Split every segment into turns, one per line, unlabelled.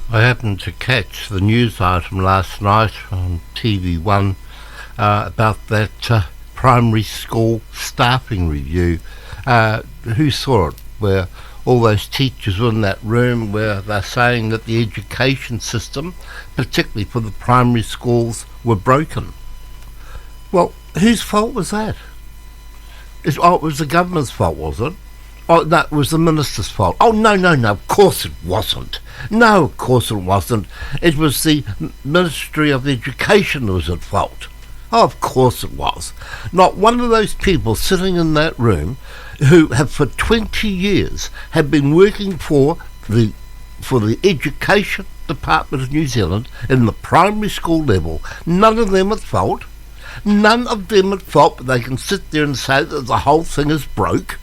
I happened to catch the news item last night on TV1 about that primary school staffing review. Who saw it? Where all those teachers were in that room where they're saying that the education system, particularly for the primary schools, were broken. Well, whose fault was that? It was the government's fault, was it? Oh, no, it was the minister's fault. Oh, no, of course it wasn't. No, of course it wasn't. It was the Ministry of Education that was at fault. Oh, of course it was. Not one of those people sitting in that room who have for 20 years have been working for the Education Department of New Zealand in the primary school level, none of them at fault. None of them at fault, but they can sit there and say that the whole thing is broke,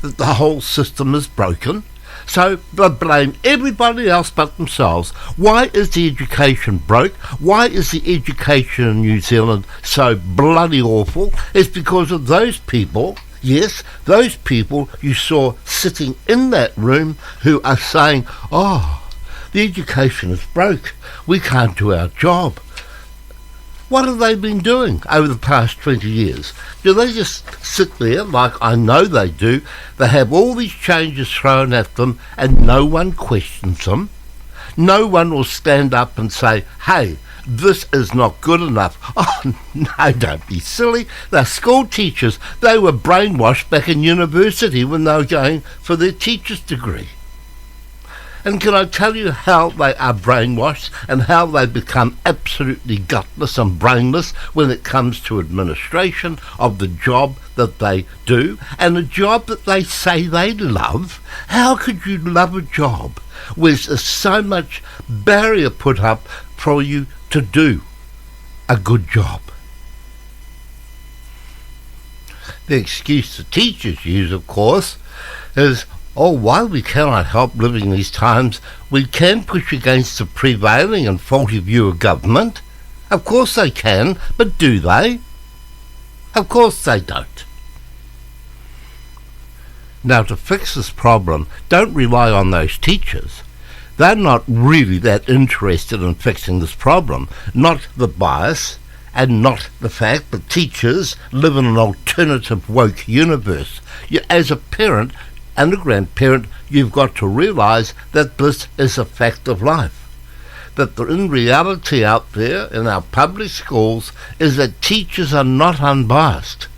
that the whole system is broken. So they blame everybody else but themselves. Why is the education broke? Why is the education in New Zealand so bloody awful? It's because of those people, yes, those people you saw sitting in that room who are saying, oh, the education is broke. We can't do our job. What have they been doing over the past 20 years? Do they just sit there like I know they do? They have all these changes thrown at them and no one questions them. No one will stand up and say, hey, this is not good enough. Oh, no, don't be silly. They're school teachers. They were brainwashed back in university when they were going for their teacher's degree. And can I tell you how they are brainwashed and how they become absolutely gutless and brainless when it comes to administration of the job that they do and a job that they say they love? How could you love a job where there's so much barrier put up for you to do a good job? The excuse the teachers use, of course, is, oh, while we cannot help living these times, we can push against the prevailing and faulty view of government. Of course they can, but do they? Of course they don't. Now, to fix this problem, don't rely on those teachers. They're not really that interested in fixing this problem, not the bias and not the fact that teachers live in an alternative woke universe. As a parent and a grandparent, you've got to realise that this is a fact of life. That in reality out there in our public schools is that teachers are not unbiased.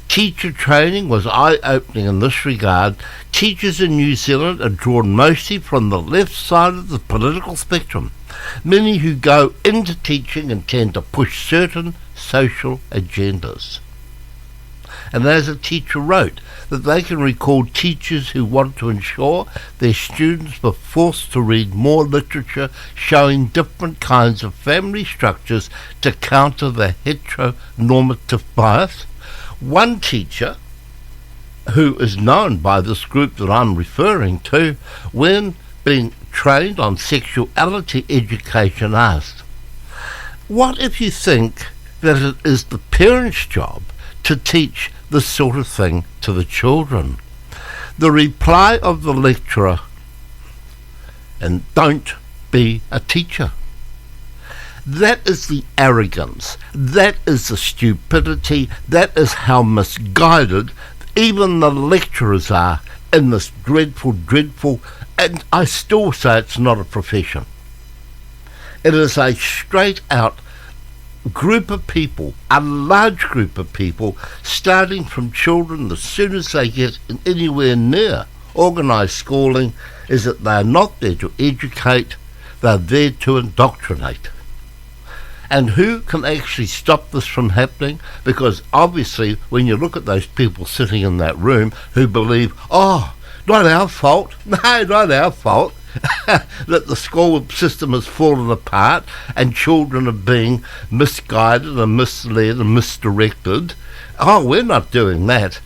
Teacher training was eye-opening in this regard. Teachers in New Zealand are drawn mostly from the left side of the political spectrum. Many who go into teaching intend to push certain social agendas. And as a teacher wrote, that they can recall teachers who want to ensure their students were forced to read more literature showing different kinds of family structures to counter the heteronormative bias. One teacher, who is known by this group that I'm referring to, when being trained on sexuality education, asked, what if you think that it is the parents' job to teach this sort of thing to the children? The reply of the lecturer, and don't be a teacher. That is the arrogance, that is the stupidity, that is how misguided even the lecturers are in this dreadful, and I still say it's not a profession. It is a straight out group of people, a large group of people, starting from children as soon as they get anywhere near organised schooling, is that they are not there to educate, they're there to indoctrinate. And who can actually stop this from happening? Because obviously when you look at those people sitting in that room who believe, oh, not our fault, no, not our fault, that the school system has fallen apart and children are being misguided and misled and misdirected. Oh, we're not doing that.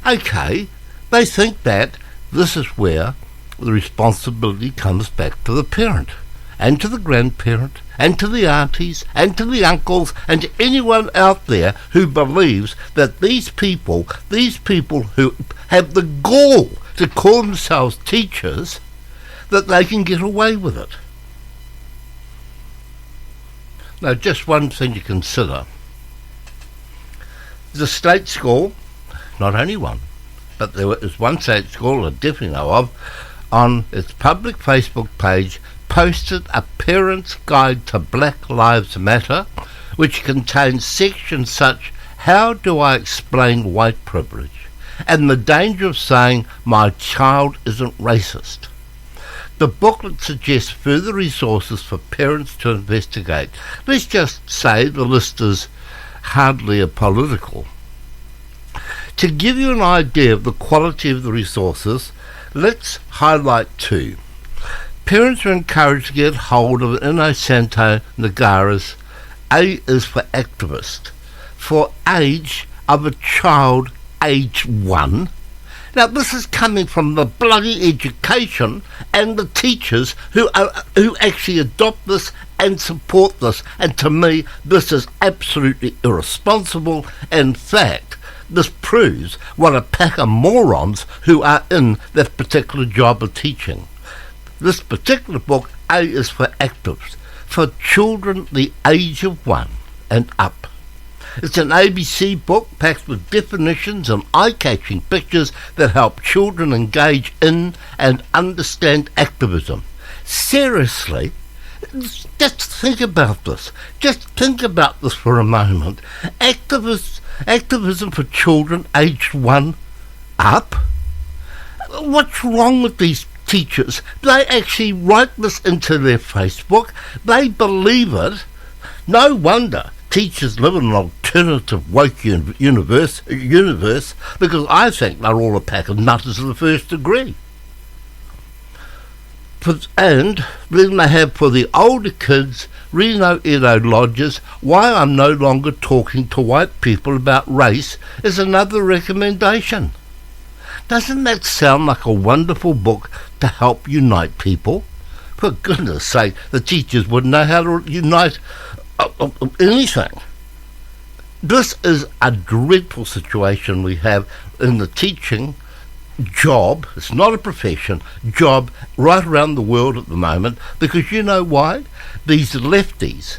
Okay, they think that this is where the responsibility comes back to the parent and to the grandparent and to the aunties and to the uncles and to anyone out there who believes that these people who have the gall to call themselves teachers, that they can get away with it. Now, just one thing to consider. The state school, not only one, but there is one state school I definitely know of, on its public Facebook page posted a parent's guide to Black Lives Matter, which contains sections such, "How do I explain white privilege?" and the danger of saying my child isn't racist. The booklet suggests further resources for parents to investigate. Let's just say the list is hardly apolitical. To give you an idea of the quality of the resources, let's highlight two. Parents are encouraged to get hold of Innocento Nagara's A is for Activist, for age of a child age 1. Now, this is coming from the bloody education and the teachers who actually adopt this and support this. And to me, this is absolutely irresponsible. In fact, this proves what a pack of morons who are in that particular job of teaching. This particular book, A is for Actives, for children the age of 1 and up. It's an ABC book packed with definitions and eye-catching pictures that help children engage in and understand activism. Seriously, just think about this. Just think about this for a moment. Activism for children aged 1 up? What's wrong with these teachers? They actually write this into their Facebook. They believe it. No wonder teachers live in an alternative woke universe, because I think they're all a pack of nutters of the first degree. And then they have for the older kids, Reno Edo Lodges, Why I'm No Longer Talking to White People About Race is another recommendation. Doesn't that sound like a wonderful book to help unite people? For goodness sake, the teachers wouldn't know how to unite anything. This is a dreadful situation we have in the teaching job. It's not a profession, job right around the world at the moment, because you know why? These lefties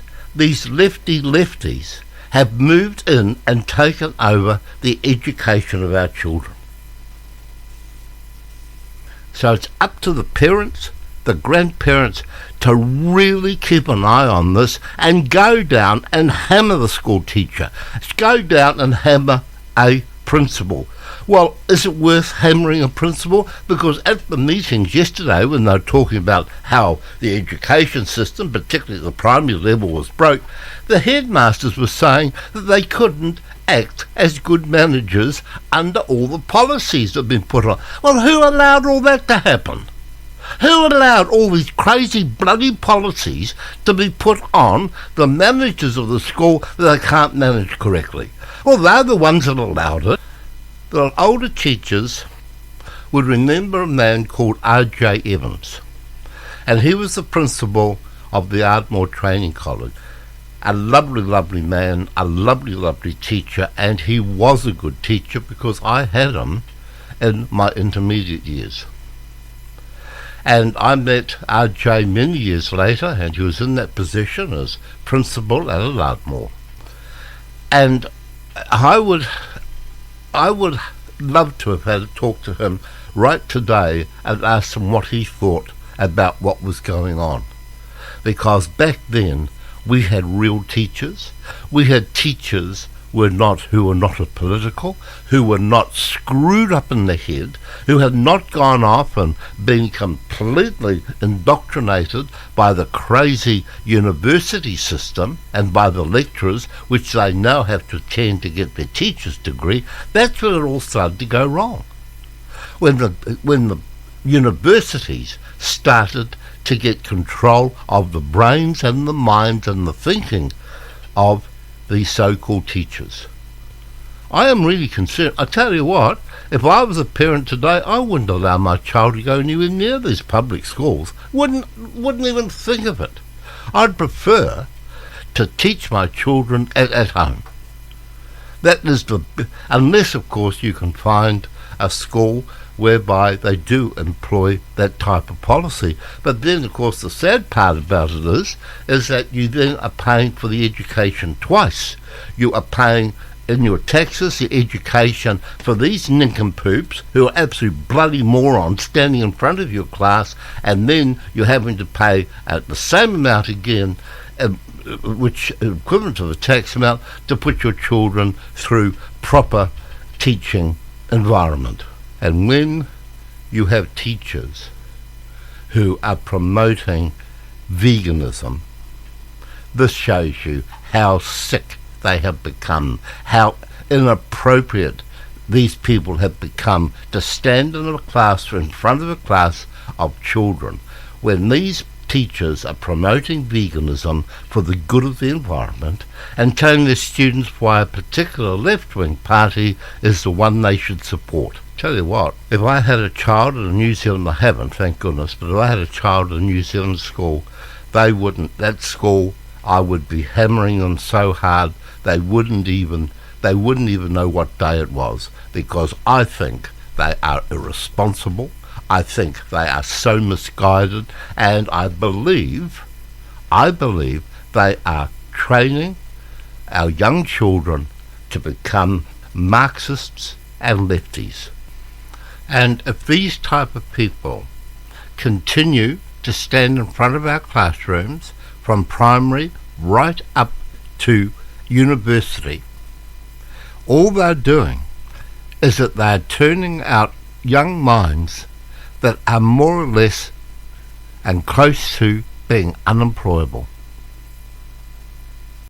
have moved in and taken over the education of our children. So it's up to the parents, the grandparents, to really keep an eye on this and go down and hammer the school teacher. Go down and hammer a principal. Well, is it worth hammering a principal? Because at the meetings yesterday, when they were talking about how the education system, particularly at the primary level, was broke, the headmasters were saying that they couldn't act as good managers under all the policies that have been put on. Well, who allowed all that to happen? Who allowed all these crazy bloody policies to be put on the managers of the school that they can't manage correctly? Well, they're the ones that allowed it. The older teachers would remember a man called R.J. Evans, and he was the principal of the Ardmore Training College. A lovely, lovely man, a lovely, lovely teacher, and he was a good teacher because I had him in my intermediate years. And I met R.J. many years later, and he was in that position as principal at Ardmore. And I would love to have had a talk to him right today and ask him what he thought about what was going on. Because back then, we had real teachers. We had teachers who were not political, who were not screwed up in the head, who had not gone off and been completely indoctrinated by the crazy university system and by the lecturers, which they now have to attend to get their teacher's degree. That's where it all started to go wrong. When the universities started to get control of the brains and the minds and the thinking of these so-called teachers. I am really concerned. I tell you what, if I was a parent today, I wouldn't allow my child to go anywhere near these public schools. Wouldn't even think of it. I'd prefer to teach my children at home. That is unless of course you can find a school whereby they do employ that type of policy. But then, of course, the sad part about it is that you then are paying for the education twice. You are paying in your taxes, the education for these nincompoops who are absolute bloody morons standing in front of your class, and then you're having to pay the same amount again, which equivalent to the tax amount, to put your children through proper teaching environment. And when you have teachers who are promoting veganism, this shows you how sick they have become, how inappropriate these people have become to stand in a classroom, in front of a class of children, when these teachers are promoting veganism for the good of the environment and telling their students why a particular left-wing party is the one they should support. Tell you what, if I had a child in New Zealand, I haven't, thank goodness, but if I had a child in a New Zealand school, that school, I would be hammering them so hard they wouldn't even know what day it was, because I think they are irresponsible. I think they are so misguided, and I believe they are training our young children to become Marxists and lefties. And if these type of people continue to stand in front of our classrooms from primary right up to university, all they're doing is that they're turning out young minds that are more or less and close to being unemployable.